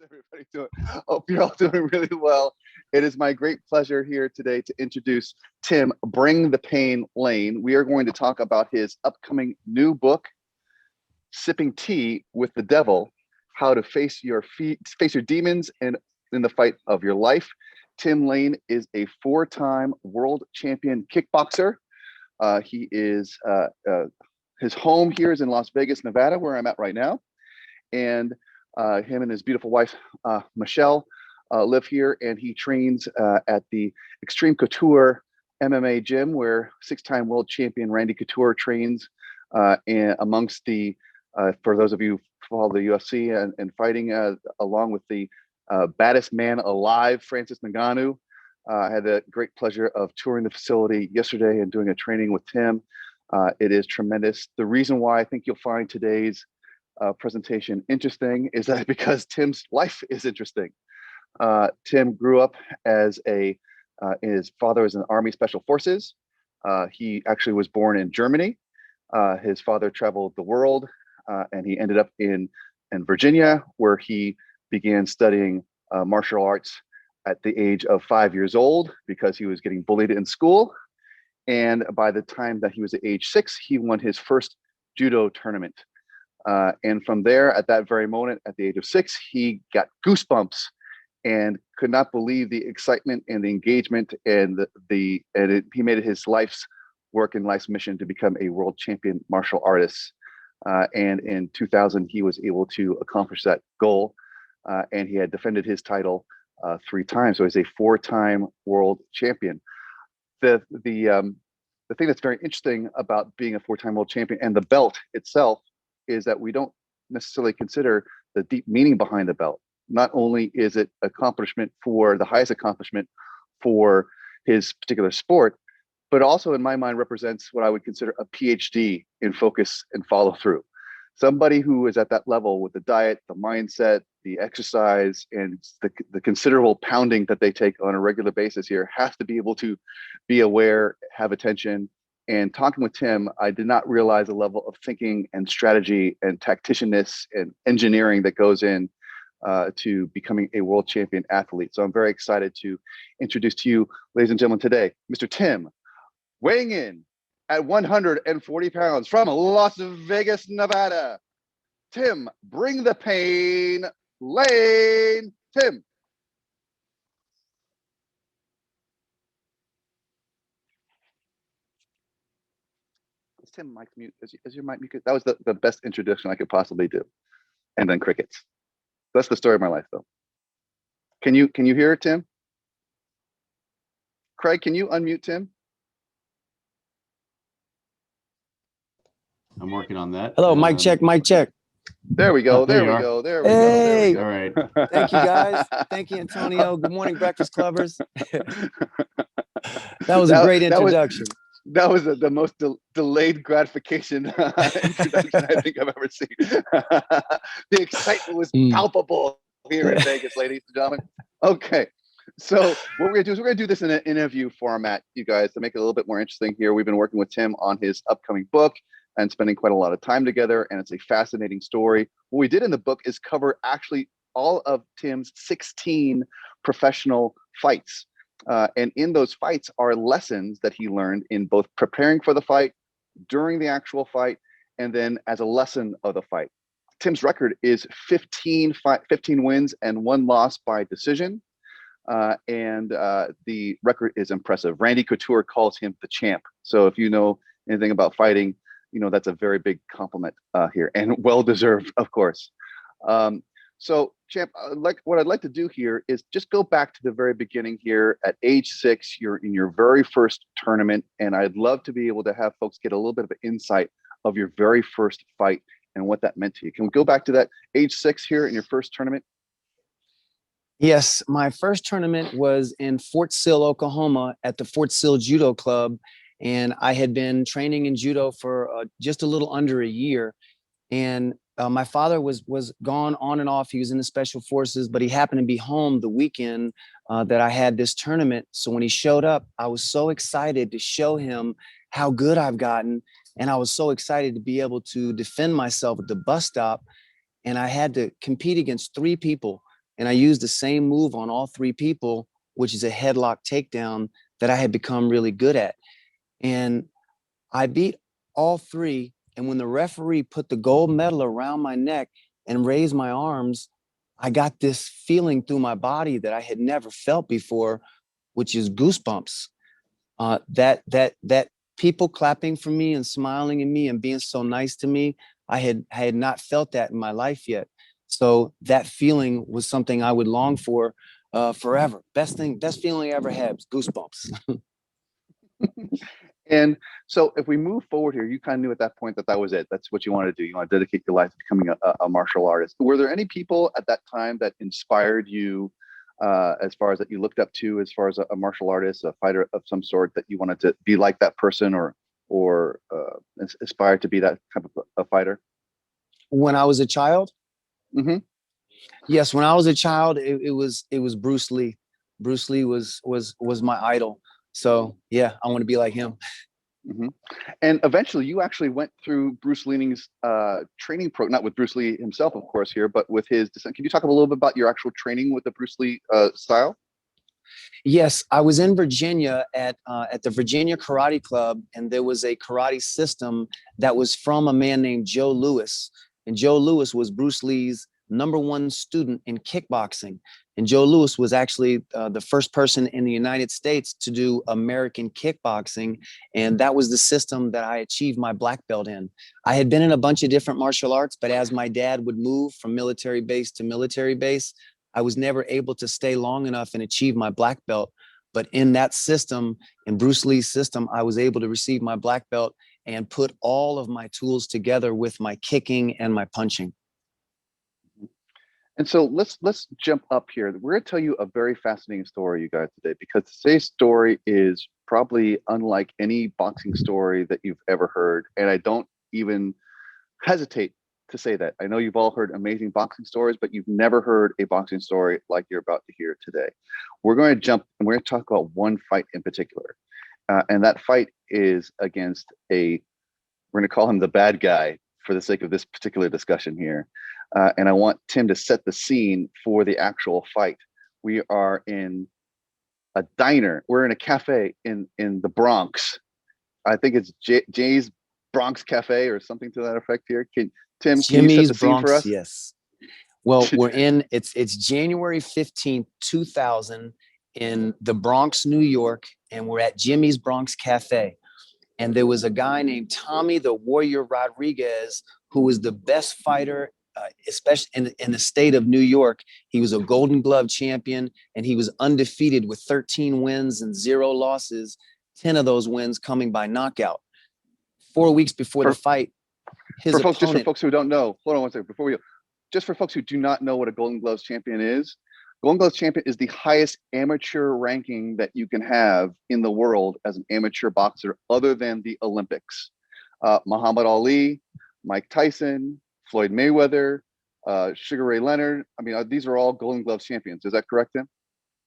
Everybody doing? Hope you're all doing really well. It is my great pleasure here today to introduce Tim Bring the Pain Lane. We are going to talk about his upcoming new book, Sipping Tea with the Devil: How to Face Your Demons and in the Fight of Your Life. Tim Lane is a four-time world champion kickboxer. He is his home here is in Las Vegas, Nevada, where I'm at right now, and him and his beautiful wife, Michelle, live here, and he trains at the Extreme Couture MMA gym, where six-time world champion Randy Couture trains. And amongst the, for those of you who follow the UFC and fighting, along with the baddest man alive, Francis Ngannou. I had the great pleasure of touring the facility yesterday and doing a training with Tim. It is tremendous. The reason why I think you'll find today's presentation interesting is that because Tim's life is interesting. Tim grew up as his father was in the Army Special Forces. He actually was born in Germany. His father traveled the world, and he ended up in Virginia, where he began studying martial arts at the age of 5 years old because he was getting bullied in school. And by the time that he was at age 6, he won his first judo tournament. And from there, at that very moment, at the age of 6, he got goosebumps and could not believe the excitement and the engagement and he made it his life's work and life's mission to become a world champion martial artist. And in 2000, he was able to accomplish that goal. And he had defended his title 3 times. So he's a 4-time world champion. The thing that's very interesting about being a 4-time world champion and the belt itself is that we don't necessarily consider the deep meaning behind the belt. Not only is it accomplishment for the highest accomplishment for his particular sport, but also in my mind represents what I would consider a PhD in focus and follow through. Somebody who is at that level with the diet, the mindset, the exercise, and the considerable pounding that they take on a regular basis here has to be able to be aware, have attention. And talking with Tim, I did not realize the level of thinking and strategy and tacticianness and engineering that goes in to becoming a world champion athlete. So I'm very excited to introduce to you, ladies and gentlemen, today, Mr. Tim, weighing in at 140 pounds from Las Vegas, Nevada. Tim, Bring the Pain Lane. Tim. Is Tim mic mute? Is your mic mute? That was the best introduction I could possibly do. And then crickets. That's the story of my life, though. Can you hear it, Tim? Craig, can you unmute Tim? I'm working on that. Hello, mic check, mic check. There we go. There we go. There we go. There we go. All right. Thank you, guys. Thank you, Antonio. Good morning, Breakfast Clubbers. That was a great introduction. That was the most delayed gratification introduction I think I've ever seen. The excitement was palpable here in Vegas, ladies and gentlemen. Okay. So what we're going to do is we're going to do this in an interview format, you guys, to make it a little bit more interesting here. We've been working with Tim on his upcoming book and spending quite a lot of time together, and it's a fascinating story. What we did in the book is cover actually all of Tim's 16 professional fights. And in those fights are lessons that he learned in both preparing for the fight, during the actual fight, and then as a lesson of the fight. Tim's record is 15 wins and 1 loss by decision. And the record is impressive. Randy Couture calls him the champ. So if you know anything about fighting, you know that's a very big compliment here, and well-deserved, of course. So, champ, what I'd like to do here is just go back to the very beginning here. At age 6, you're in your very first tournament, and I'd love to be able to have folks get a little bit of an insight of your very first fight and what that meant to you. Can we go back to that age 6 here in your first tournament? Yes, my first tournament was in Fort Sill, Oklahoma, at the Fort Sill Judo Club, and I had been training in judo for just a little under a year. And my father was gone on and off. He was in the special forces, but he happened to be home the weekend that I had this tournament. So when he showed up, I was so excited to show him how good I've gotten. And I was so excited to be able to defend myself at the bus stop. And I had to compete against 3 people. And I used the same move on all three people, which is a headlock takedown that I had become really good at. And I beat all three. And when the referee put the gold medal around my neck and raised my arms, I got this feeling through my body that I had never felt before, which is goosebumps. That people clapping for me and smiling at me and being so nice to me, I had not felt that in my life yet. So that feeling was something I would long for forever. Best feeling I ever had was goosebumps. And so if we move forward here, you kind of knew at that point that that was it. That's what you want to do. You want to dedicate your life to becoming a martial artist. Were there any people at that time that inspired you as far as that you looked up to, as far as a martial artist, a fighter of some sort, that you wanted to be like that person, or aspire to be that type of a fighter? When I was a child, Hmm. yes, when I was a child, it was Bruce Lee. Bruce Lee was my idol. So yeah, I want to be like him. Hmm. And eventually, you actually went through Bruce Lee's training pro, not with Bruce Lee himself, of course, here, but with his descent. Can you talk a little bit about your actual training with the Bruce Lee style? Yes, I was in Virginia at the Virginia Karate Club, and there was a karate system that was from a man named Joe Louis, and Joe Louis was Bruce Lee's #1 student in kickboxing. And Joe Louis was actually the first person in the United States to do American kickboxing, and that was the system that I achieved my black belt in. I had been in a bunch of different martial arts, but as my dad would move from military base to military base, I was never able to stay long enough and achieve my black belt. But in that system, in Bruce Lee's system, I was able to receive my black belt and put all of my tools together with my kicking and my punching. And so let's jump up here. We're going to tell you a very fascinating story, you guys, today, because today's story is probably unlike any boxing story that you've ever heard. And I don't even hesitate to say that. I know you've all heard amazing boxing stories, but you've never heard a boxing story like you're about to hear today. We're going to jump and we're going to talk about one fight in particular. And that fight is against we're going to call him the bad guy for the sake of this particular discussion here. And I want Tim to set the scene for the actual fight. We are in a diner. We're in a cafe in the Bronx. I think it's Jay's Bronx Cafe or something to that effect here. Tim, can you set Jimmy's the scene for Bronx, us? yes. Well, it's January 15th, 2000 in the Bronx, New York, and we're at Jimmy's Bronx Cafe. And there was a guy named Tommy the Warrior Rodriguez, who was the best fighter, especially in the state of New York. He was a Golden Glove champion, and he was undefeated with 13 wins and 0 losses, 10 of those wins coming by knockout. 4 weeks before the For, fight, his for folks, just for opponent. folks who don't know, hold on one second before we go. Just for folks who do not know what a Golden Gloves champion is, Golden Gloves champion is the highest amateur ranking that you can have in the world as an amateur boxer, other than the Olympics. Muhammad Ali, Mike Tyson, Floyd Mayweather, Sugar Ray Leonard. I mean, these are all Golden Gloves champions. Is that correct, Tim?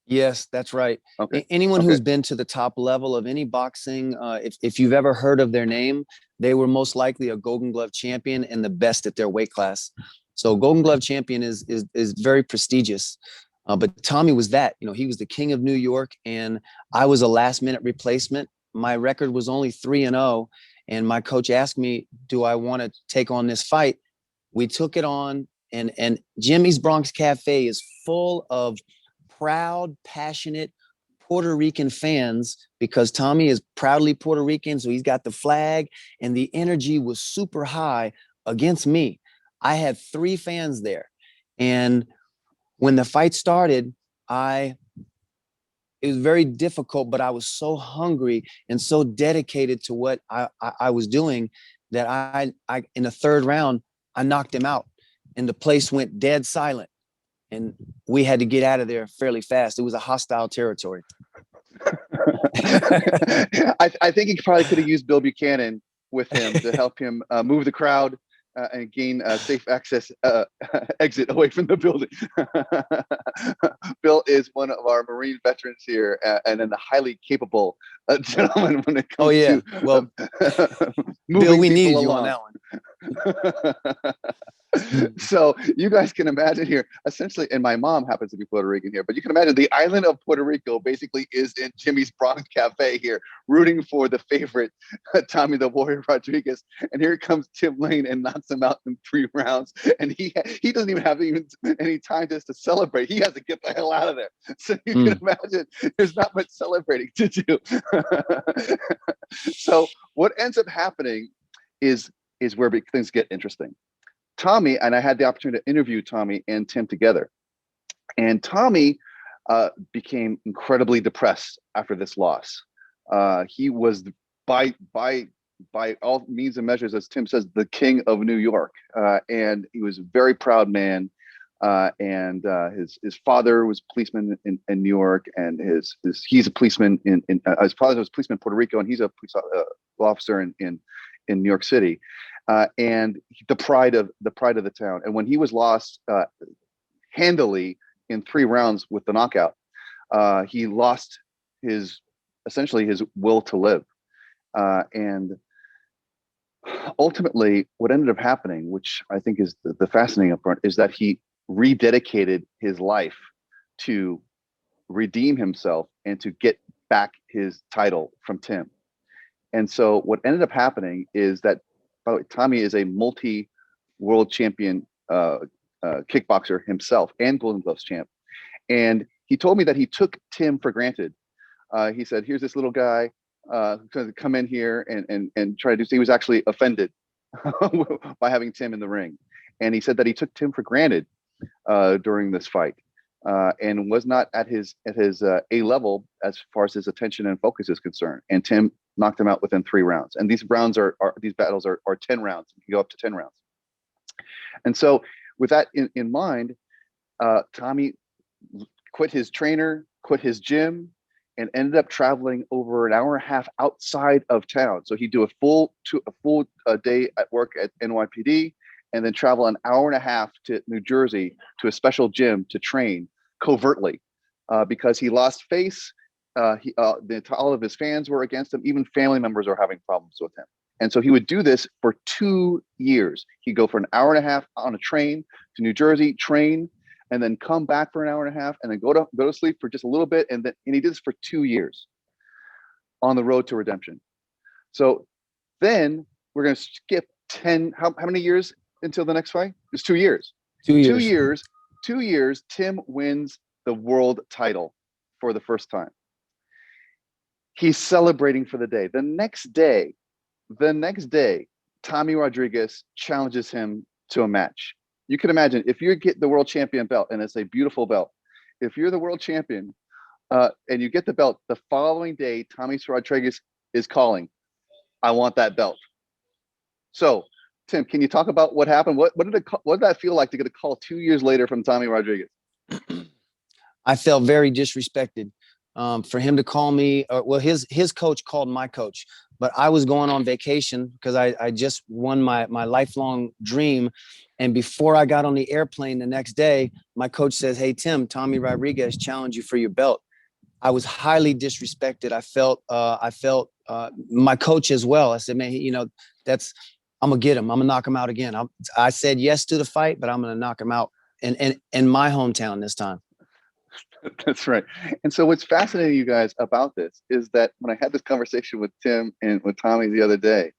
Yes, that's right. Okay. Anyone Okay. who's been to the top level of any boxing, if you've ever heard of their name, they were most likely a Golden Glove champion and the best at their weight class. So Golden Glove champion is very prestigious. But Tommy was that. He was the king of New York, and I was a last minute replacement. My record was only 3-0, and my coach asked me, "Do I want to take on this fight?" We took it on, and Jimmy's Bronx Cafe is full of proud, passionate Puerto Rican fans, because Tommy is proudly Puerto Rican. So he's got the flag, and the energy was super high against me. I had 3 fans there. And when the fight started, it was very difficult, but I was so hungry and so dedicated to what I was doing that I in the 3rd round, I knocked him out, and the place went dead silent. And we had to get out of there fairly fast. It was a hostile territory. I think he probably could have used Bill Buchanan with him to help him move the crowd and gain safe access exit away from the building. Bill is one of our Marine veterans here, and then highly capable gentleman when it Oh comes yeah. to Well, Bill, moving we people needed you on along. that one. So you guys can imagine here, essentially, and my mom happens to be Puerto Rican here, but you can imagine the island of Puerto Rico basically is in Jimmy's Bronx Cafe here, rooting for the favorite, Tommy the Warrior Rodriguez. And here comes Tim Lane and knocks him out in 3 rounds. And he doesn't even have any time just to celebrate. He has to get the hell out of there. So you can imagine there's not much celebrating to do. So what ends up happening is where things get interesting. Tommy, and I had the opportunity to interview Tommy and Tim together. And Tommy became incredibly depressed after this loss. He was by all means and measures, as Tim says, the king of New York. And he was a very proud man. And his father was a policeman in New York, and he's a policeman his father was a policeman in Puerto Rico, and he's a police officer in New York City. And the pride of the town. And when he was lost handily in 3 rounds with the knockout, he lost essentially his will to live. And ultimately, what ended up happening, which I think is the fascinating part, is that he rededicated his life to redeem himself and to get back his title from Tim. And so what ended up happening is that, by the way, Tommy is a multi-world champion kickboxer himself and Golden Gloves champ. And he told me that he took Tim for granted. He said, here's this little guy who's going to come in here and try to do. So he was actually offended by having Tim in the ring. And he said that he took Tim for granted during this fight and was not at his A level as far as his attention and focus is concerned. And Tim knocked him out within 3 rounds. And these battles are 10 rounds. You can go up to 10 rounds. And so with that in mind, Tommy quit his trainer, quit his gym, and ended up traveling over an hour and a half outside of town. So he'd do a full day at work at NYPD, and then travel an hour and a half to New Jersey to a special gym to train covertly, because he lost face. All of his fans were against him. Even family members are having problems with him. And so he would do this for 2 years. He'd go for an hour and a half on a train to New Jersey, train, and then come back for an hour and a half, and then go to sleep for just a little bit. And he did this for 2 years on the road to redemption. So then we're going to skip 10. How many years until the next fight? It's 2 years. 2 years. 2 years. 2 years. Tim wins the world title for the first time. He's celebrating for the day. The next day, Tommy Rodriguez challenges him to a match. You can imagine, if you get the world champion belt, and it's a beautiful belt, if you're the world champion and you get the belt, the following day, Tommy Rodriguez is calling, I want that belt. So, Tim, can you talk about what happened? What did that feel like to get a call 2 years later from Tommy Rodriguez? I felt very disrespected. For him to call me, well, his coach called my coach, but I was going on vacation because I just won my lifelong dream. And before I got on the airplane the next day, my coach says, hey, Tim, Tommy Rodriguez challenged you for your belt. I was highly disrespected. I felt my coach as well. I said, man, I'm going to get him. I'm going to knock him out again. I said yes to the fight, but I'm going to knock him out in my hometown this time. That's right. And so what's fascinating, you guys, about this is that when I had this conversation with Tim and with Tommy the other day,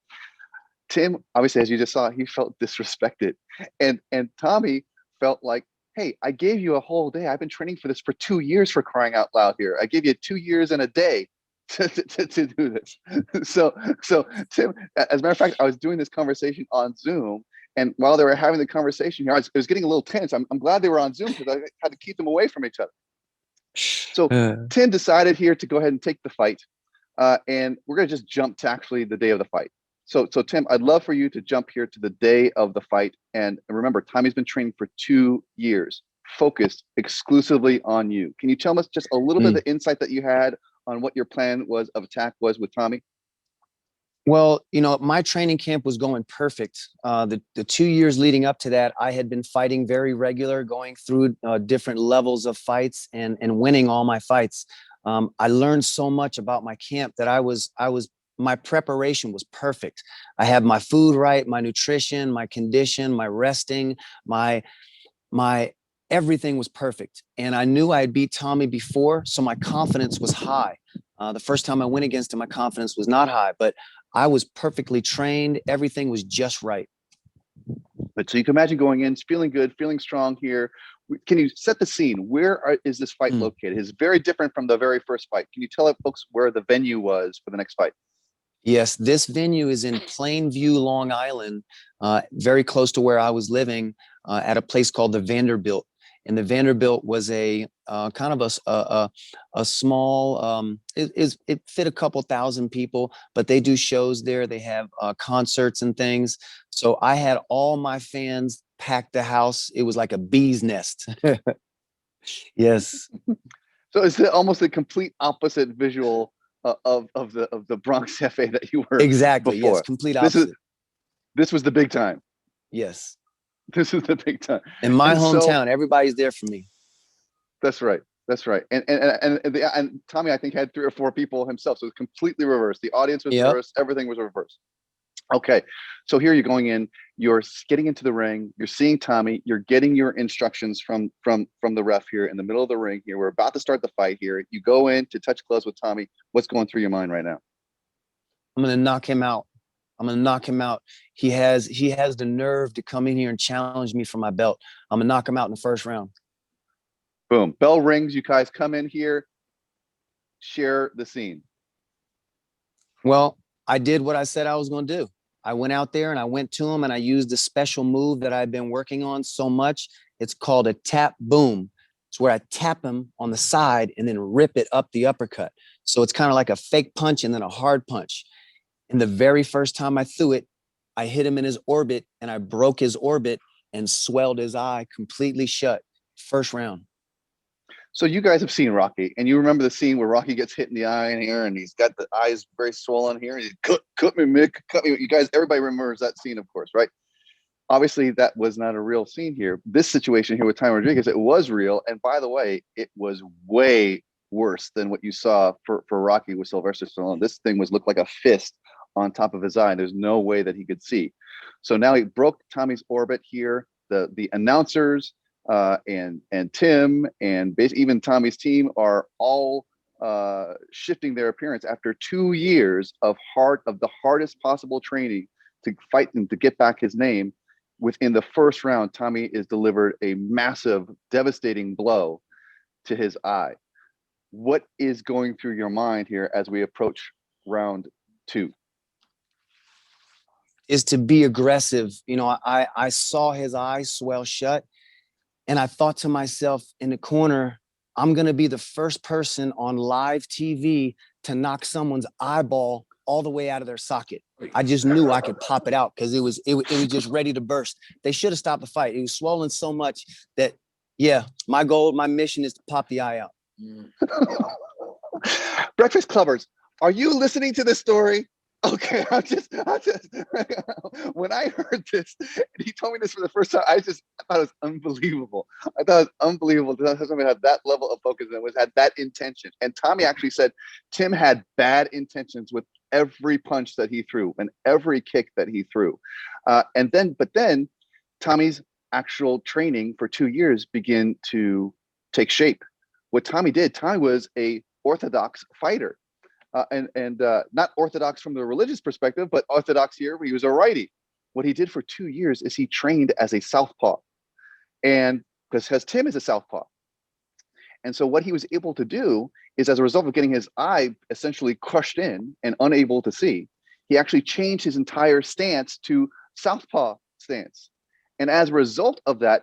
Tim, obviously, as you just saw, he felt disrespected. And Tommy felt like, hey, I gave you a whole day. I've been training for this for 2 years, for crying out loud here. I gave you 2 years and a day to do this. So Tim, as a matter of fact, I was doing this conversation on Zoom. And while they were having the conversation here, it was getting a little tense. I'm glad they were on Zoom because I had to keep them away from each other. So Tim decided here to go ahead and take the fight. And we're going to just jump to actually the day of the fight. So Tim, I'd love for you to jump here to the day of the fight. And remember, Tommy's been training for 2 years, focused exclusively on you. Can you tell us just a little bit of the insight that you had on what your plan of attack was with Tommy? Well, my training camp was going perfect. The 2 years leading up to that, I had been fighting very regular, going through different levels of fights and winning all my fights. I learned so much about my camp that my preparation was perfect. I had my food right, my nutrition, my condition, my resting, my everything was perfect. And I knew I had beat Tommy before, so my confidence was high. The first time I went against him, my confidence was not high, but I was perfectly trained. Everything was just right. But so you can imagine going in, feeling good, feeling strong here. Can you set the scene? Is this fight located? It's very different from the very first fight. Can you tell folks where the venue was for the next fight? Yes, this venue is in Plainview, Long Island, very close to where I was living, at a place called the Vanderbilt. And the Vanderbilt was a kind of a small, it fit a couple thousand people, but they do shows there. They have concerts and things. So I had all my fans pack the house. It was like a bee's nest. Yes. So it's almost a complete opposite visual of the Bronx FA that you were Exactly. Yes. before. Complete This is opposite. this was the big time. Yes. This is the big time. In my And so hometown, everybody's there for me. that's right. That's right. And Tommy, I think, had 3 or 4 people himself. So it was completely reversed. The audience was Yep. reversed. Everything was reversed. Okay. So here you're going in, you're getting into the ring, you're seeing Tommy, you're getting your instructions from the ref here in the middle of the ring here. We're about to start the fight here. You go in to touch gloves with Tommy. What's going through your mind right now? I'm going to knock him out. I'm going to knock him out. He has the nerve to come in here and challenge me for my belt. I'm going to knock him out in the first round. Boom. Bell rings. You guys come in here. Share the scene. Well, I did what I said I was going to do. I went out there and I went to him and I used a special move that I've been working on so much. It's called a tap boom. It's where I tap him on the side and then rip it up the uppercut. So it's kind of like a fake punch and then a hard punch. And the very first time I threw it, I hit him in his orbit and I broke his orbit and swelled his eye completely shut. First round. So you guys have seen Rocky, and you remember the scene where Rocky gets hit in the eye in here, and he's got the eyes very swollen here, and he's cut me, Mick, cut me. You guys, everybody remembers that scene, of course, right? Obviously, that was not a real scene here. This situation here with Ty Rodriguez, it was real, and by the way, it was way worse than what you saw for Rocky with Sylvester Stallone. This thing looked like a fist on top of his eye. There's no way that he could see. So now he broke Tommy's orbit here. The announcers and Tim and even Tommy's team are all shifting their appearance after 2 years of the hardest possible training to fight and to get back his name. Within the first round, Tommy is delivered a massive, devastating blow to his eye. What is going through your mind here as we approach round 2? Is to be aggressive. You know, I saw his eyes swell shut and I thought to myself in the corner, I'm going to be the first person on live TV to knock someone's eyeball all the way out of their socket. I just knew I could pop it out because it was just ready to burst. They should have stopped the fight. It was swollen so much that, yeah, my goal, my mission is to pop the eye out. Breakfast Clubbers, are you listening to this story? Okay, I just when I heard this and he told me this for the first time, I thought it was unbelievable. I thought it was unbelievable to have somebody have that level of focus and had that intention. And Tommy actually said Tim had bad intentions with every punch that he threw and every kick that he threw. But then Tommy's actual training for 2 years began to take shape. What Tommy did, Tommy was a orthodox fighter. And not orthodox from the religious perspective, but orthodox here where he was a righty. What he did for 2 years is he trained as a southpaw, and because Tim is a southpaw. And so what he was able to do is, as a result of getting his eye essentially crushed in and unable to see, he actually changed his entire stance to southpaw stance. And as a result of that,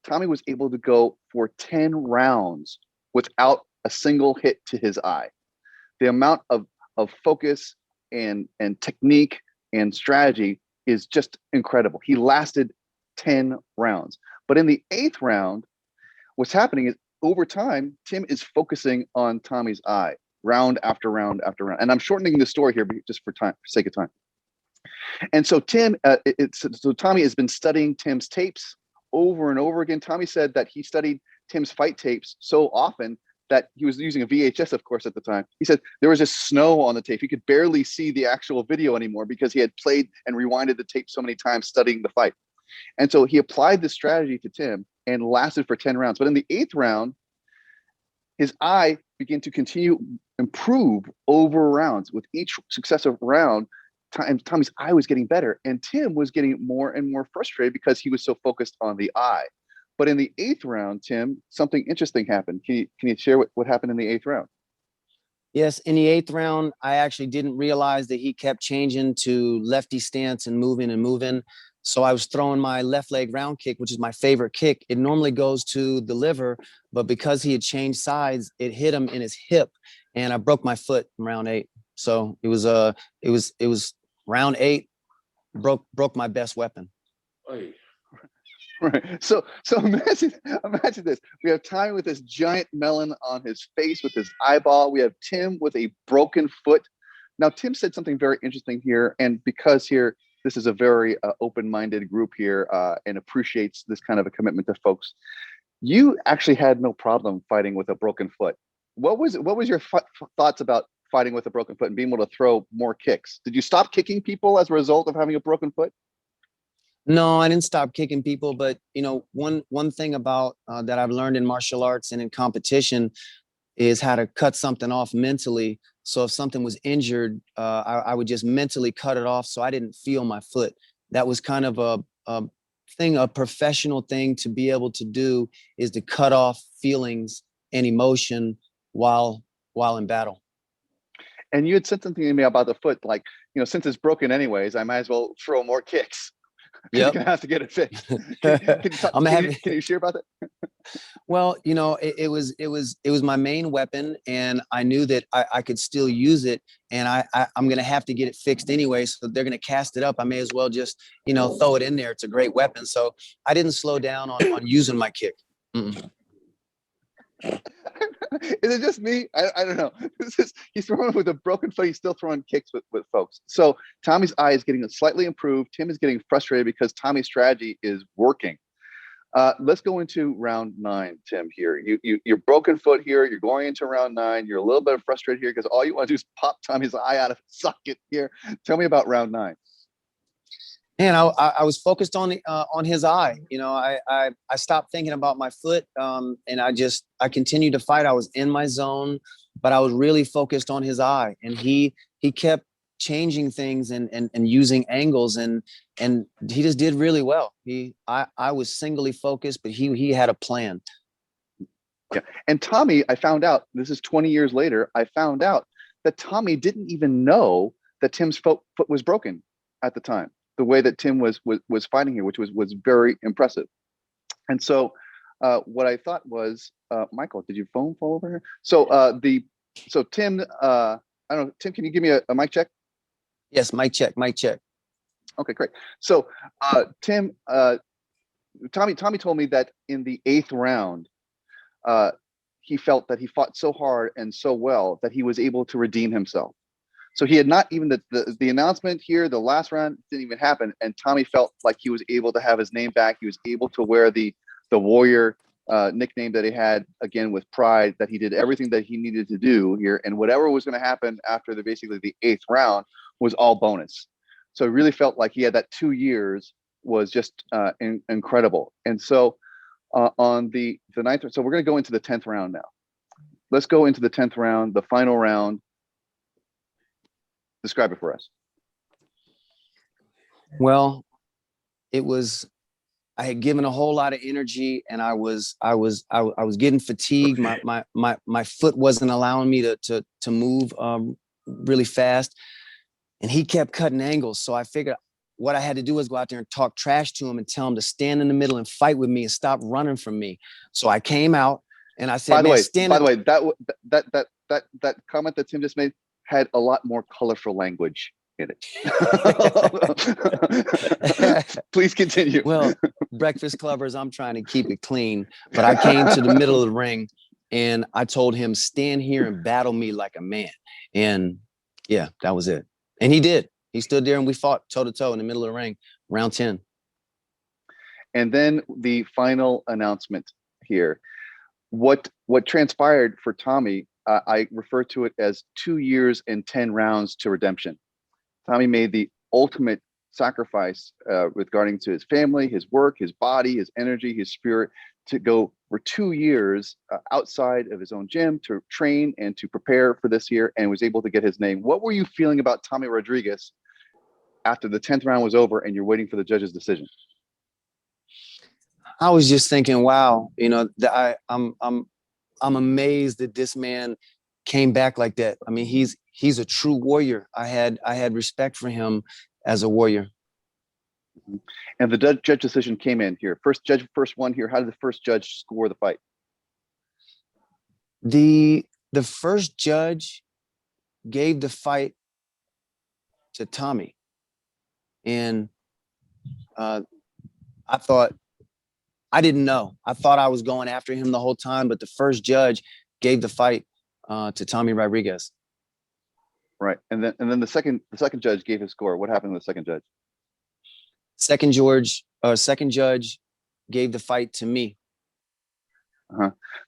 Tommy was able to go for 10 rounds without a single hit to his eye. The amount of focus and technique and strategy is just incredible. He lasted 10 rounds. But in the 8th round, what's happening is over time, Tim is focusing on Tommy's eye, round after round after round. And I'm shortening the story here just for sake of time. And so Tommy has been studying Tim's tapes over and over again. Tommy said that he studied Tim's fight tapes so often that he was using a VHS, of course, at the time. He said there was just snow on the tape. He could barely see the actual video anymore because he had played and rewinded the tape so many times studying the fight. And so he applied this strategy to Tim and lasted for 10 rounds. But in the 8th round, his eye began to continue improve over rounds. With each successive round, Tommy's eye was getting better, and Tim was getting more and more frustrated because he was so focused on the eye. But in the 8th round, Tim, something interesting happened. Can you share what happened in the 8th round? Yes, in the 8th round, I actually didn't realize that he kept changing to lefty stance and moving and moving. So I was throwing my left leg round kick, which is my favorite kick. It normally goes to the liver, but because he had changed sides, it hit him in his hip, and I broke my foot in round 8. So it was round 8, broke my best weapon. Oy. Right. So imagine this. We have Tommy with this giant melon on his face with his eyeball. We have Tim with a broken foot. Now, Tim said something very interesting here, and because here this is a very open-minded group here and appreciates this kind of a commitment to folks. You actually had no problem fighting with a broken foot. What was your thoughts about fighting with a broken foot and being able to throw more kicks? Did you stop kicking people as a result of having a broken foot? No, I didn't stop kicking people, but one thing about that I've learned in martial arts and in competition is how to cut something off mentally. So if something was injured, I would just mentally cut it off so I didn't feel my foot. That was kind of a professional thing to be able to do, is to cut off feelings and emotion while in battle. And you had said something to me about the foot, like, since it's broken anyways, I might as well throw more kicks. Yep. You're gonna have to get it fixed. Can you share about that? Well, it was my main weapon, and I knew that I could still use it, and I'm gonna have to get it fixed anyway. So they're gonna cast it up. I may as well just throw it in there. It's a great weapon. So I didn't slow down on using my kick. Mm-mm. Is it just me? I don't know. He's throwing with a broken foot. He's still throwing kicks with folks. So Tommy's eye is getting slightly improved. Tim is getting frustrated because Tommy's strategy is working. Let's go into round 9, Tim. Here, you're broken foot here. You're going into round 9. You're a little bit frustrated here because all you want to do is pop Tommy's eye out of his socket here. Tell me about round 9. Man, I was focused on his eye. I stopped thinking about my foot, and I continued to fight. I was in my zone, but I was really focused on his eye, and he kept changing things and using angles, and he just did really well. I was singly focused, but he had a plan. Yeah, and Tommy, I found out, this is 20 years later, I found out that Tommy didn't even know that Tim's foot was broken at the time, the way that Tim was fighting here, which was very impressive. And so what I thought was, Michael, did your phone fall over here? So Tim, I don't know, Tim, can you give me a mic check? Yes, mic check. Okay, great. So Tim, Tommy told me that in the 8th round, he felt that he fought so hard and so well that he was able to redeem himself. So he had not even the announcement here, the last round didn't even happen. And Tommy felt like he was able to have his name back. He was able to wear the warrior nickname that he had, again, with pride, that he did everything that he needed to do here. And whatever was going to happen after basically the 8th round was all bonus. So he really felt like he had that 2 years was just incredible. And so on the 9th, so we're going to go into the 10th round now. Let's go into the 10th round, the final round. Describe it for us. Well, I had given a whole lot of energy, and I was getting fatigued. My foot wasn't allowing me to move really fast, and he kept cutting angles. So I figured what I had to do was go out there and talk trash to him and tell him to stand in the middle and fight with me and stop running from me. So I came out and I said, by the way, that comment that Tim just made had a lot more colorful language in it. Please continue. Well, Breakfast Clubbers, I'm trying to keep it clean, but I came to the middle of the ring and I told him, stand here and battle me like a man. And yeah, that was it. And he did. He stood there and we fought toe to toe in the middle of the ring, round 10. And then the final announcement here. what transpired for Tommy, I refer to it as 2 years and 10 rounds to redemption. Tommy made the ultimate sacrifice regarding to his family, his work, his body, his energy, his spirit, to go for 2 years outside of his own gym to train and to prepare for this year, and was able to get his name. What were you feeling about Tommy Rodriguez after the 10th round was over and you're waiting for the judge's decision? I was just thinking, wow, I'm amazed that this man came back like that. I mean, he's a true warrior. I had respect for him as a warrior. And the judge decision came in here. First one here. How did the first judge score the fight? The first judge gave the fight to Tommy, and I thought, I didn't know. I thought I was going after him the whole time, but the first judge gave the fight to Tommy Rodriguez. Right, and then the second judge gave his score. What happened to the second judge? Second judge gave the fight to me.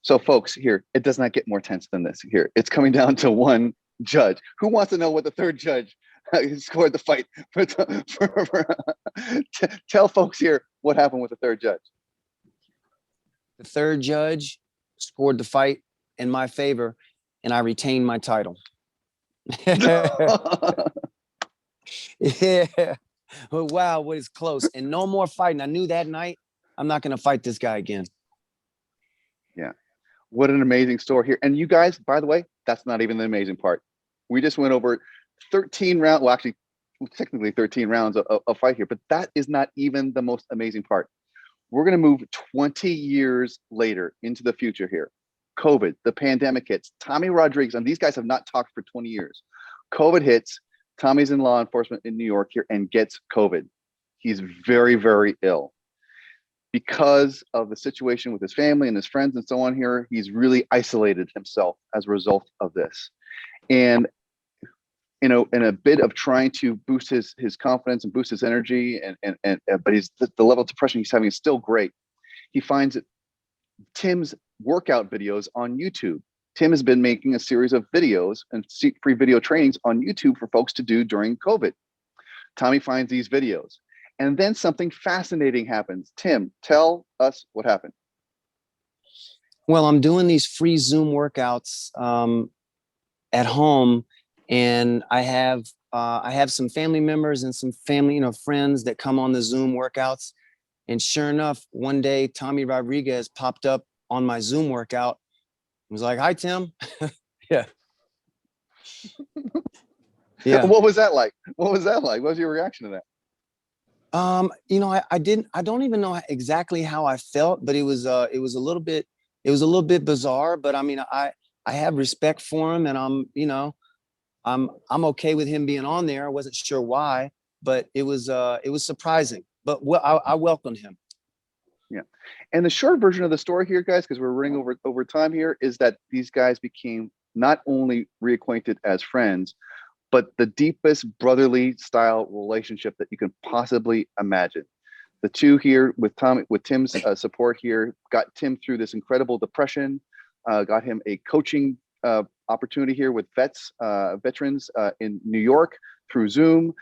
So, folks, here, it does not get more tense than this. Here, it's coming down to one judge. Who wants to know what the third judge scored the fight? Tell folks here what happened with the third judge. The third judge scored the fight in my favor, and I retained my title. Yeah. But wow, what is close. And no more fighting. I knew that night I'm not going to fight this guy again. Yeah. What an amazing story here. And you guys, by the way, that's not even the amazing part. We just went over 13 rounds. Well, actually, technically 13 rounds of fight here, but that is not even the most amazing part. We're going to move 20 years later into the future here. COVID, the pandemic hits. Tommy Rodriguez, and these guys have not talked for 20 years. COVID hits. Tommy's in law enforcement in New York here and gets COVID. He's very, very ill. Because of the situation with his family and his friends and so on here, he's really isolated himself as a result of this. And in a bit of trying to boost his confidence and boost his energy, but the level of depression he's having is still great. He finds Tim's workout videos on YouTube. Tim has been making a series of videos and free video trainings on YouTube for folks to do during COVID. Tommy finds these videos, and then something fascinating happens. Tim, tell us what happened. Well, I'm doing these free Zoom workouts at home, and I have some family members and some family, friends that come on the Zoom workouts. And sure enough, one day Tommy Rodriguez popped up on my Zoom workout. He was like, "Hi, Tim." Yeah. Yeah. What was that like? What was your reaction to that? I don't even know exactly how I felt, but it was a little bit bizarre. But I mean, I have respect for him, and I'm okay with him being on there. I wasn't sure why, but it was surprising. But I welcomed him. Yeah. And the short version of the story here, guys, because we're running over time here, is that these guys became not only reacquainted as friends, but the deepest brotherly style relationship that you can possibly imagine. The two here with Tim's support here got Tim through this incredible depression, got him a coaching opportunity here with veterans in New York through Zoom.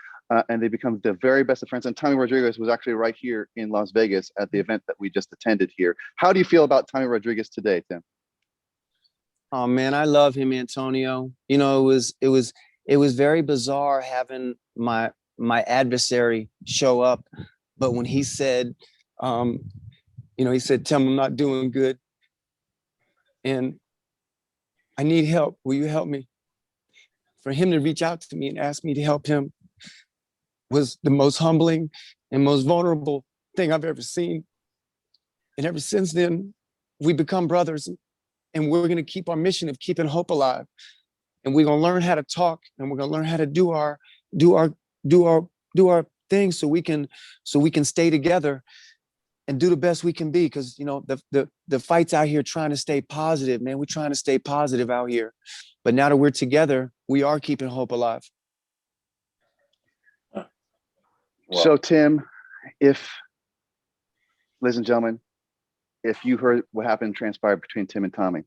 And they become the very best of friends. And Tommy Rodriguez was actually right here in Las Vegas at the event that we just attended here. How do you feel about Tommy Rodriguez today, Tim? Oh man, I love him, Antonio. It was very bizarre having my adversary show up, but when he said, he said, "Tim, I'm not doing good, and I need help. Will you help me?" For him to reach out to me and ask me to help him was the most humbling and most vulnerable thing I've ever seen. And ever since then, we become brothers, and we're going to keep our mission of keeping hope alive. And we're going to learn how to talk, and we're going to learn how to do our thing so we can stay together and do the best we can be. Because, the fight's out here trying to stay positive, man. We're trying to stay positive out here. But now that we're together, we are keeping hope alive. Wow. So, Tim, ladies and gentlemen, if you heard what happened transpired between Tim and Tommy,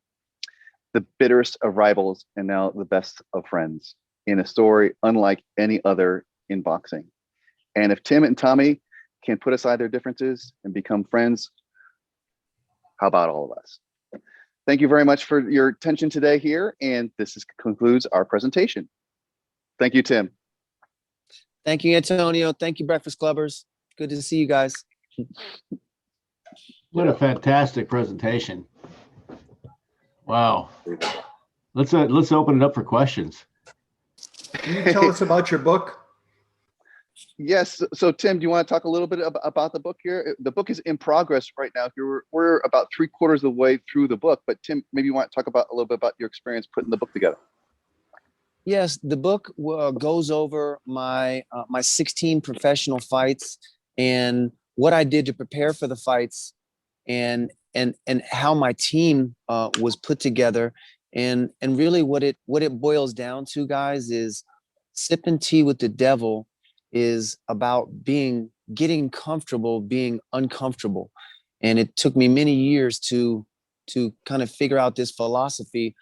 the bitterest of rivals and now the best of friends in a story unlike any other in boxing. And if Tim and Tommy can put aside their differences and become friends, how about all of us? Thank you very much for your attention today here. And concludes our presentation. Thank you, Tim. Thank you, Antonio. Thank you, Breakfast Clubbers. Good to see you guys. What a fantastic presentation. Wow. Let's open it up for questions. Can you tell us about your book? Yes. So Tim, do you want to talk a little bit about the book here? The book is in progress right now. We're about 3/4 of the way through the book, but Tim, maybe you want to talk about a little bit about your experience putting the book together. Yes, the book goes over my 16 professional fights and what I did to prepare for the fights, and how my team was put together, and really what it boils down to, guys, is sipping tea with the devil is about getting comfortable being uncomfortable. And it took me many years to kind of figure out this philosophy,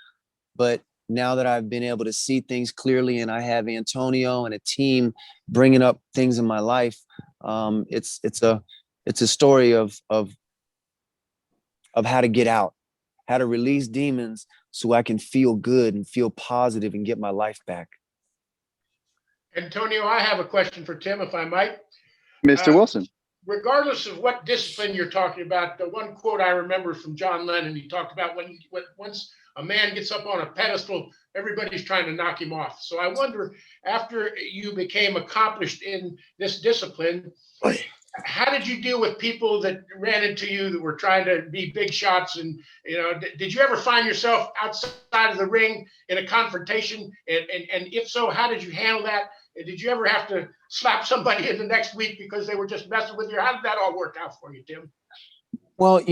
but now that I've been able to see things clearly and I have Antonio and a team bringing up things in my life, it's a story of how to get out, how to release demons so I can feel good and feel positive and get my life back. Antonio, I have a question for Tim, if I might. Mr. Wilson. Regardless of what discipline you're talking about, the one quote I remember from John Lennon, he talked about once a man gets up on a pedestal, everybody's trying to knock him off. So I wonder, after you became accomplished in this discipline, how did you deal with people that ran into you that were trying to be big shots? And, did you ever find yourself outside of the ring in a confrontation? And if so, how did you handle that? And did you ever have to slap somebody in the next week because they were just messing with you? How did that all work out for you, Tim? Well,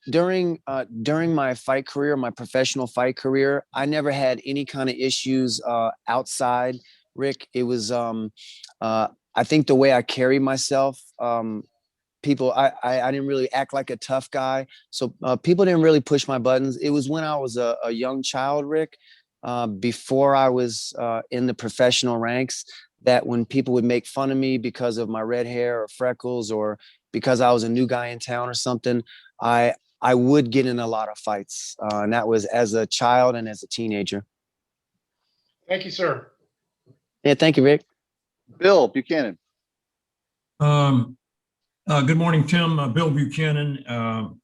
during my fight career, my professional fight career, I never had any kind of issues outside, Rick. It was I think the way I carry myself, people, I didn't really act like a tough guy. So people didn't really push my buttons. It was when I was a young child, Rick, before I was in the professional ranks, that when people would make fun of me because of my red hair or freckles, or because I was a new guy in town or something, I would get in a lot of fights. And that was as a child and as a teenager. Thank you, sir. Yeah, thank you, Rick. Bill Buchanan. Good morning, Tim. Bill Buchanan. I'm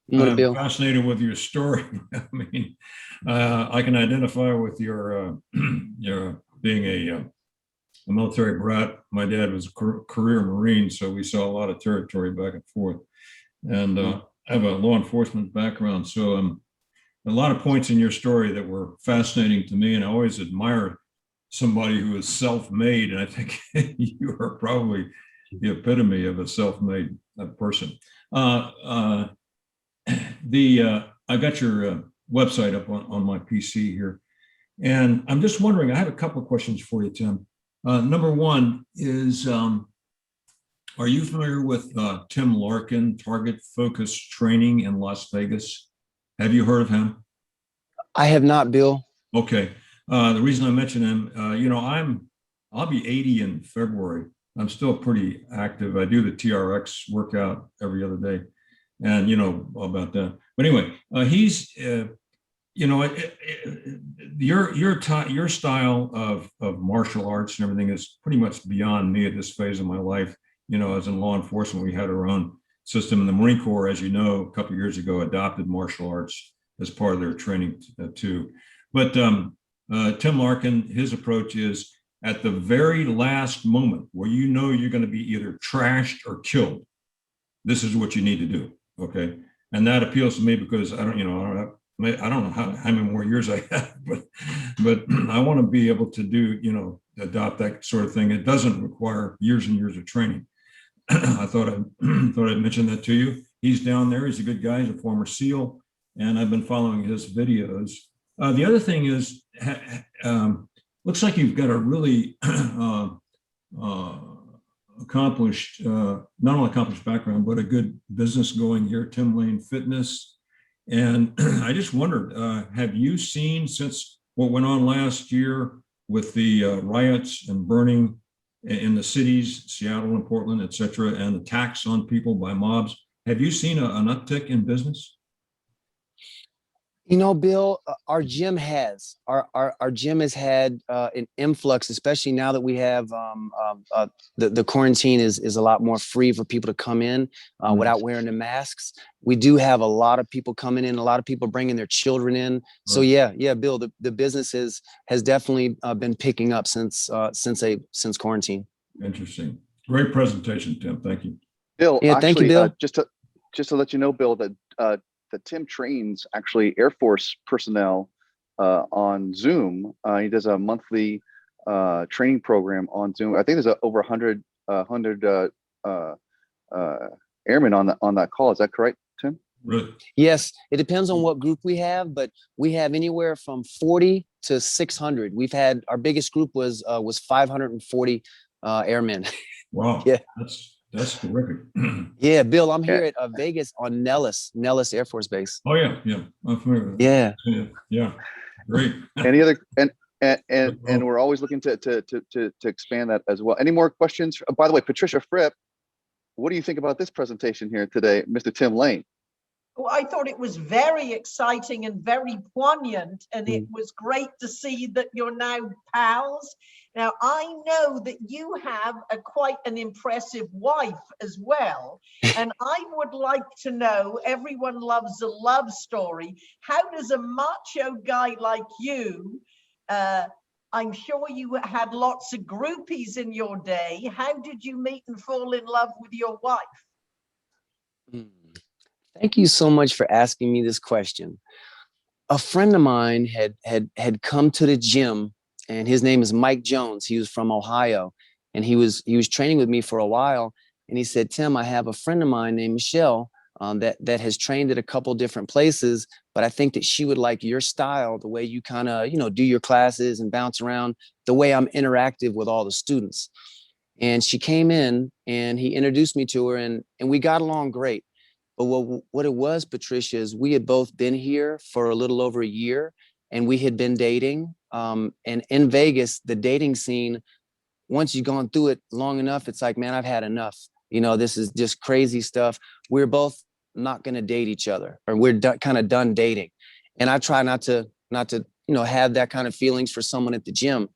Bill. fascinated with your story. I mean, I can identify with your being a military brat. My dad was a career Marine, so we saw a lot of territory back and forth. And I have a law enforcement background, so a lot of points in your story that were fascinating to me, and I always admire somebody who is self-made, and I think you are probably the epitome of a self-made person. I got your website up on my PC here, and I'm just wondering, I have a couple of questions for you, Tim. Number one is, are you familiar with Tim Larkin, Target Focus Training in Las Vegas? Have you heard of him? I have not, Bill. Okay. The reason I mention him, I'll be 80 in February. I'm still pretty active. I do the TRX workout every other day, and you know about that. But anyway, he's, your style of martial arts and everything is pretty much beyond me at this phase of my life. As in law enforcement, we had our own system, and the Marine Corps, as you know, a couple of years ago, adopted martial arts as part of their training too. But Tim Larkin, his approach is at the very last moment where you're going to be either trashed or killed, this is what you need to do. Okay. And that appeals to me because I don't know how many more years I have, but I want to be able to do, adopt that sort of thing. It doesn't require years and years of training. I thought I'd mention that to you. He's down there. He's a good guy. He's a former SEAL, and I've been following his videos. The other thing is, looks like you've got a really accomplished, not only accomplished background, but a good business going here, Tim Lane Fitness. And I just wondered, have you seen, since what went on last year with the riots and burning in the cities, Seattle and Portland, et cetera, and attacks on people by mobs, have you seen an uptick in business? You know, Bill, our gym has our gym has had an influx, especially now that we have the quarantine is a lot more free for people to come in without wearing the masks. We do have a lot of people coming in, a lot of people bringing their children in. So yeah, Bill, the business has definitely been picking up since quarantine. Interesting. Great presentation, Tim. Thank you. Bill, Yeah, actually, thank you, Bill. Just to let you know, Bill, that Tim trains actually Air Force personnel on Zoom. He does a monthly training program on Zoom. I think there's over 100 airmen on that call. Is that correct, Tim? Really? Yes, it depends on what group we have, but we have anywhere from 40 to 600. We've had our biggest group was 540 airmen. Wow. Yeah. That's terrific. Yeah, Bill, I'm here at Vegas on Nellis Air Force Base. Oh yeah, I'm familiar with Yeah. that. Yeah, great. Any other and we're always looking to expand that as well. Any more questions? By the way, Patricia Fripp, what do you think about this presentation here today, Mr. Tim Lane? Well, I thought it was very exciting and very poignant, and it was great to see that you're now pals. Now, I know that you have quite an impressive wife as well, and I would like to know, everyone loves a love story. How does a macho guy like you, I'm sure you had lots of groupies in your day. How did you meet and fall in love with your wife? Thank you so much for asking me this question. A friend of mine had come to the gym, and his name is Mike Jones. He was from Ohio, and he was training with me for a while. And he said, Tim, I have a friend of mine named Michelle that has trained at a couple different places, but I think that she would like your style, the way you kind of, do your classes and bounce around, the way I'm interactive with all the students. And she came in, and he introduced me to her, and we got along great. But what it was, Patricia, is we had both been here for a little over a year, and we had been dating. And in Vegas, the dating scene, once you've gone through it long enough, it's like, man, I've had enough. This is just crazy stuff. We're both not going to date each other, or we're kind of done dating. And I try not to have that kind of feelings for someone at the gym.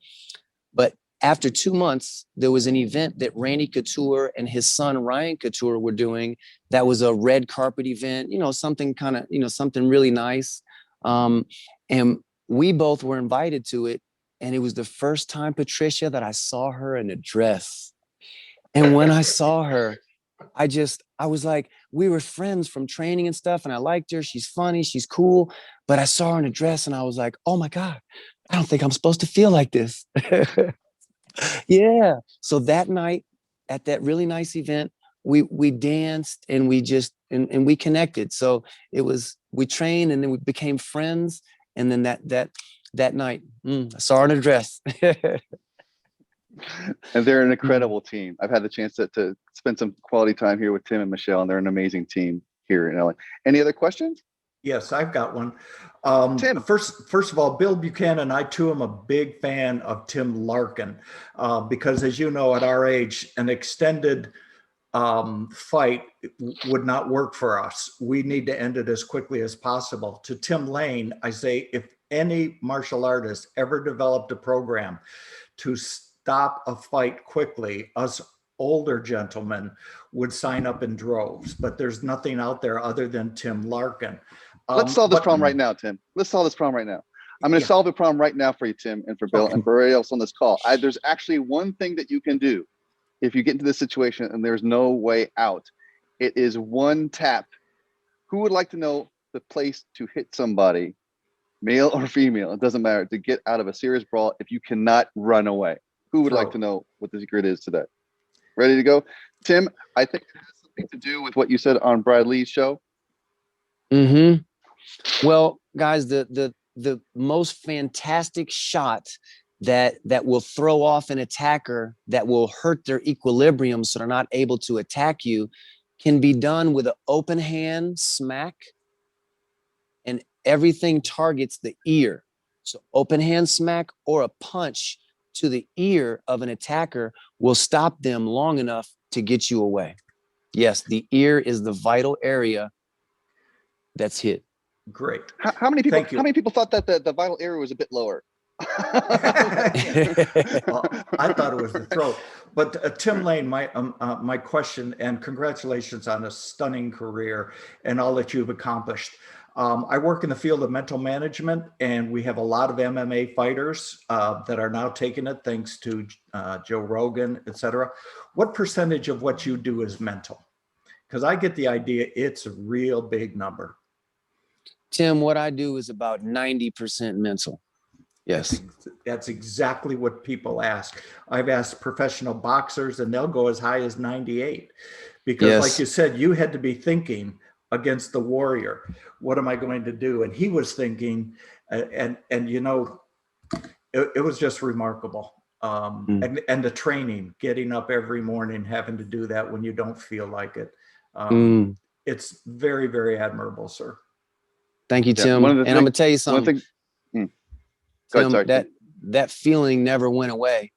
But after 2 months, there was an event that Randy Couture and his son, Ryan Couture, were doing. That was a red carpet event, something kind of, something really nice. And we both were invited to it. And it was the first time, Patricia, that I saw her in a dress. And when I saw her, I was like, we were friends from training and stuff. And I liked her. She's funny. She's cool. But I saw her in a dress, and I was like, oh my God, I don't think I'm supposed to feel like this. Yeah. So that night at that really nice event, we danced, and we just, and we connected. So we trained, and then we became friends. And then that night, I saw her in a dress. And they're an incredible team. I've had the chance to spend some quality time here with Tim and Michelle, and they're an amazing team here in LA. Any other questions? Yes, I've got one. Tim. First of all, Bill Buchanan, I too am a big fan of Tim Larkin, because as you know, at our age, an extended fight would not work for us. We need to end it as quickly as possible. To Tim Lane, I say, if any martial artist ever developed a program to stop a fight quickly, us older gentlemen would sign up in droves, but there's nothing out there other than Tim Larkin. Let's solve this problem right now, Tim. Let's solve this problem right now. I'm going to solve the problem right now for you, Tim, and for Bill, and for everybody else on this call. There's actually one thing that you can do if you get into this situation and there's no way out. It is one tap. Who would like to know the place to hit somebody, male or female? It doesn't matter, to get out of a serious brawl if you cannot run away. Who would like to know what the secret is today? Ready to go? Tim, I think it has something to do with what you said on Brad Lee's show. Well, guys, the most fantastic shot that will throw off an attacker, that will hurt their equilibrium so they're not able to attack you, can be done with an open hand smack, and everything targets the ear. So open hand smack or a punch to the ear of an attacker will stop them long enough to get you away. Yes, the ear is the vital area that's hit. Great. How many people? Thank you. How many people thought that the vital area was a bit lower? Well, I thought it was the throat. But Tim Lane, my question, and congratulations on a stunning career and all that you've accomplished. I work in the field of mental management, and we have a lot of MMA fighters that are now taking it thanks to Joe Rogan, et cetera. What percentage of what you do is mental? Because I get the idea it's a real big number. Tim, what I do is about 90% mental. Yes. That's exactly what people ask. I've asked professional boxers and they'll go as high as 98 because Yes. like you said, you had to be thinking against the warrior. What am I going to do? And he was thinking, and you know, it was just remarkable. And the training, getting up every morning, having to do that when you don't feel like it. It's very, very admirable, sir. Thank you, Yeah, Tim. And I'm gonna tell you something. Go ahead, Tim, sorry. that feeling never went away.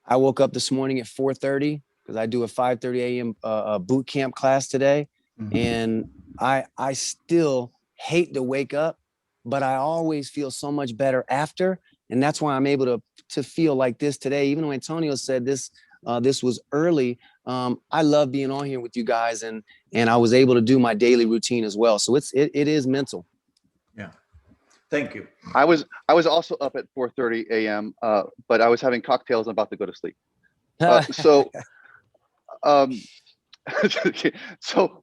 I woke up this morning at 4:30 because I do a 5:30 a.m. Boot camp class today, and I still hate to wake up, but I always feel so much better after, and that's why I'm able to feel like this today. Even though Antonio said this was early, I love being on here with you guys, and I was able to do my daily routine as well. So it is mental. Yeah. Thank you. I was also up at 4:30 a.m., but I was having cocktails and about to go to sleep. So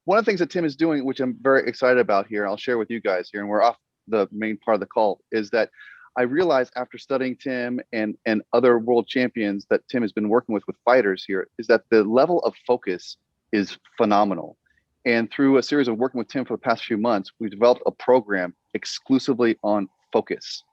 one of the things that Tim is doing, which I'm very excited about here, I'll share with you guys here, and we're off the main part of the call, is that I realized after studying Tim and other world champions that Tim has been working with fighters here, is that the level of focus is phenomenal. And through a series of working with Tim for the past few months, we've developed a program exclusively on focus.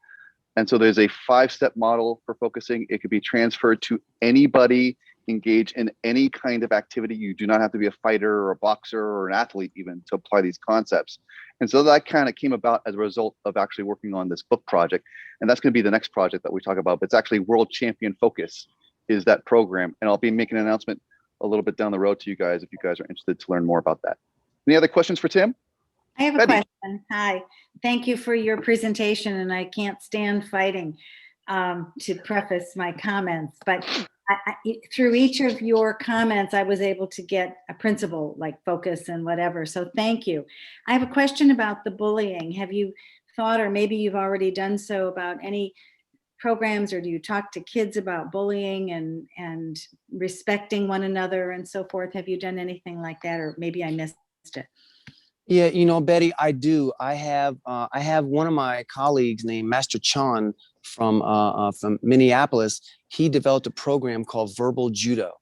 And so there's a 5-step model for focusing. It could be transferred to anybody engaged in any kind of activity. You do not have to be a fighter or a boxer or an athlete even to apply these concepts. And so that kind of came about as a result of actually working on this book project. And that's going to be the next project that we talk about. But it's actually World Champion Focus is that program. And I'll be making an announcement a little bit down the road to you guys if you guys are interested to learn more about that. Any other questions for Tim? I have a Betty. question. Hi. Thank you for your presentation, and I can't stand fighting to preface my comments, but through each of your comments, I was able to get a principle like focus and whatever. So thank you. I have a question about the bullying. Have you thought, or maybe you've already done so, about any programs, or do you talk to kids about bullying and respecting one another and so forth? Have you done anything like that, or maybe I missed it? Yeah, you know, Betty, I do. I have one of my colleagues named Master Chan from Minneapolis. He developed a program called Verbal Judo,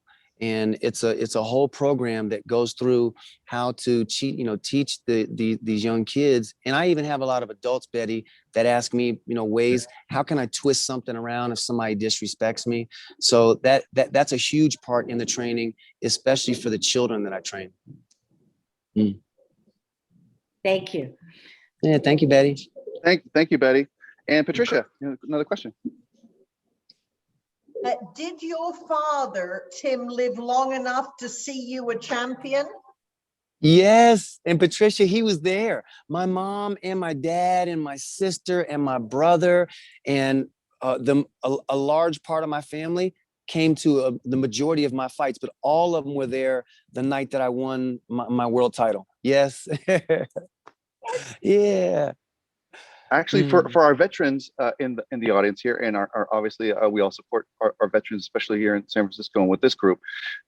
and it's a whole program that goes through how to teach these young kids. And I even have a lot of adults, Betty, that ask me, ways, how can I twist something around if somebody disrespects me? So that's a huge part in the training, especially for the children that I train. Thank you. Yeah, thank you, Betty. Thank you, Betty. And Patricia, another question. Did your father, Tim, live long enough to see you a champion? Yes, and Patricia, he was there. My mom and my dad and my sister and my brother and a large part of my family came to the majority of my fights, but all of them were there the night that I won my world title. Yes. Yeah. Actually, for our veterans in the audience here, and our obviously we all support our veterans, especially here in San Francisco and with this group.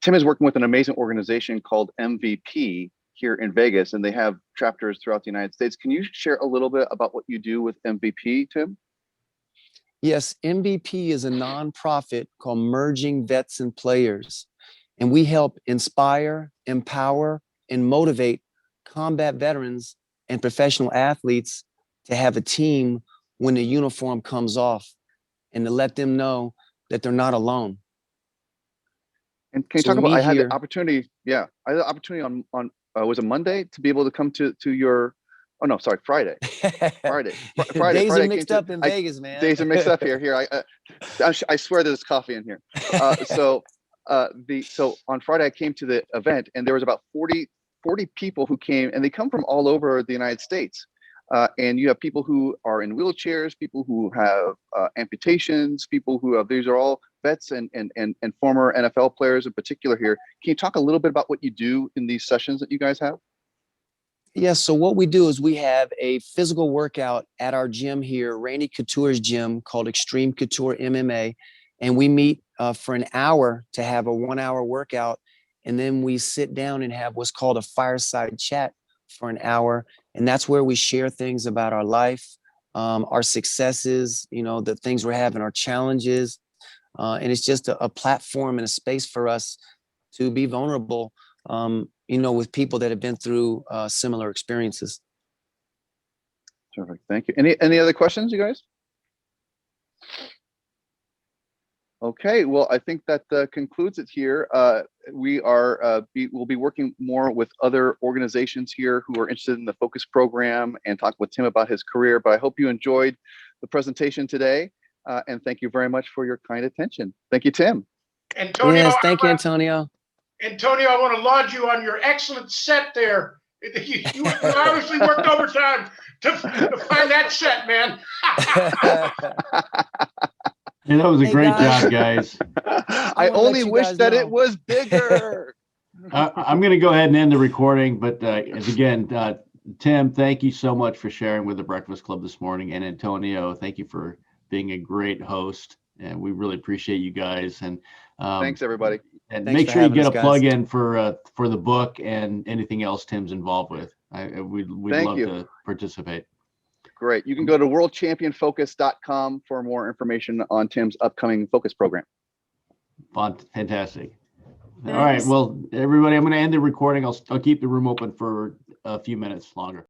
Tim is working with an amazing organization called MVP here in Vegas, and they have chapters throughout the United States. Can you share a little bit about what you do with MVP, Tim? Yes, MVP is a nonprofit called Merging Vets and Players, and we help inspire, empower, and motivate combat veterans and professional athletes to have a team when the uniform comes off, and to let them know that they're not alone. And can you So talk we about, I meet had here. the opportunity, yeah, I had the opportunity on was it Monday to be able to come to your, oh no, sorry, Friday. Friday. Days Friday are I came mixed to, up in Vegas, man. days are mixed up here. I swear there's coffee in here. So on Friday I came to the event, and there was about 40 people who came, and they come from all over the United States. And you have people who are in wheelchairs, people who have amputations, people who have, these are all vets and former NFL players in particular here. Can you talk a little bit about what you do in these sessions that you guys have? Yes. So what we do is we have a physical workout at our gym here, Randy Couture's gym, called Extreme Couture MMA. And we meet for an hour to have a 1 hour workout. And then we sit down and have what's called a fireside chat for an hour. And that's where we share things about our life, our successes, the things we're having, our challenges. And it's just a platform and a space for us to be vulnerable, with people that have been through similar experiences. Terrific. Thank you. Any other questions, you guys? Okay, well, I think that concludes it here. We'll be working more with other organizations here who are interested in the Focus program and talk with Tim about his career. But I hope you enjoyed the presentation today, and thank you very much for your kind attention. Thank you, Tim. Antonio, Yes, thank you, Antonio. Antonio, I want to laud you on your excellent set there. You obviously worked overtime to find that set, man. Yeah, that was a Hey, great guys. job, guys. I wanna only let you wish guys that know. it was bigger. I'm going to go ahead and end the recording, but again, Tim, thank you so much for sharing with the Breakfast Club this morning, and Antonio, thank you for being a great host, and we really appreciate you guys. And Thanks, everybody. and Thanks make for sure you having get us, a guys. plug in for the book and anything else Tim's involved with. We'd Thank love you. to participate. Great. You can go to worldchampionfocus.com for more information on Tim's upcoming Focus program. Fantastic. All Thanks. right. Well, everybody, I'm going to end the recording. I'll keep the room open for a few minutes longer.